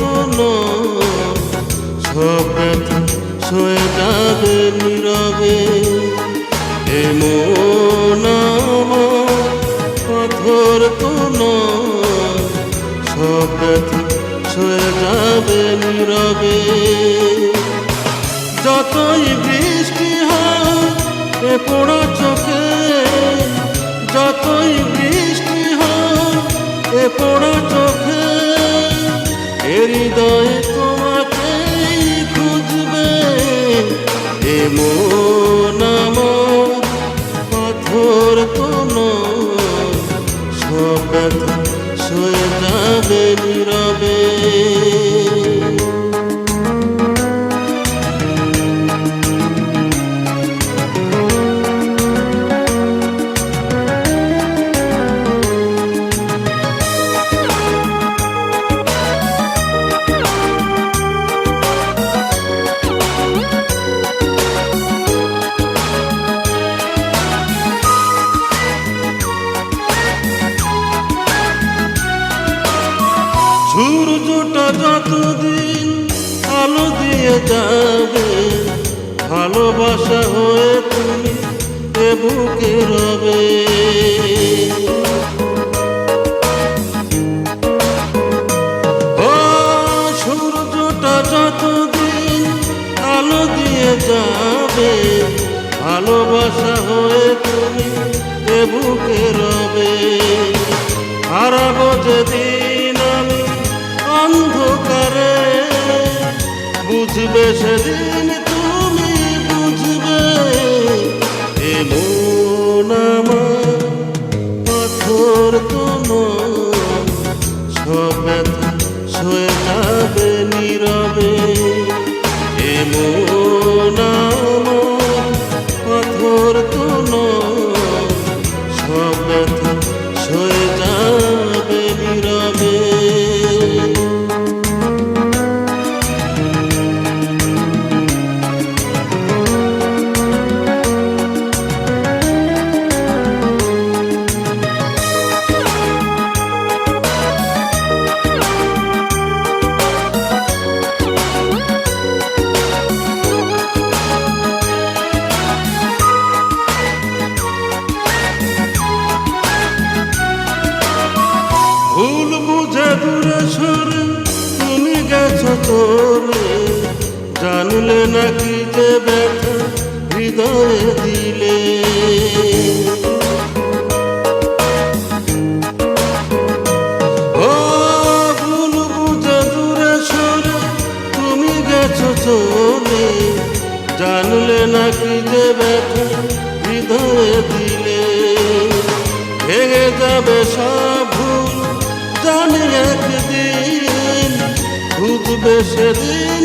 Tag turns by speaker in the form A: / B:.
A: কোনো সব ব্যথা সয়ে যাবে নীরবে। এ মন আমার পাথর কোনো সব ব্যথা সয়ে যাবে নীরবে। যতই বৃষ্টি হয় এ পোড়া চোখে, যতই বৃষ্টি হয় এ পোড়া চোখে, এ হৃদয়ে তোমাকেই খুঁজবে। এ মন আমার পাথর কোনো সব ব্যথা সয়ে যাবে নীরবে। সূর্যটা যতদিন আলো দিয়ে যাবে, ভালোবাসা হয়ে তুমি এ বুকে রবে। ও সূর্যটা যতদিন আলো দিয়ে যাবে, ভালোবাসা হয়ে তুমি এ বুকে রবে। হারাবো যেদিন আমি অন্ধকারে, বুঝবে সেদিন তুমি বুঝবে। এ মন আমার পাথর কোনো সব ব্যথা সয়ে যাবে নীরবে। এ মন আমার পাথর কোনো সব ব্যথা সয়ে যাবে নীরবে। ভুল বুঝে দূরে সরে তুমি গেছো তোরে, জানলে নাকি যে ব্যথা হৃদয়ে দিলে। ও ভুল বুঝে দূরে সরে তুমি গেছো চলে, জানলে নাকি যে ব্যথা হৃদয়ে দিলে। ভেঙে যাবে সব ভুল জানি একদিন, খুঁজবে সেদিন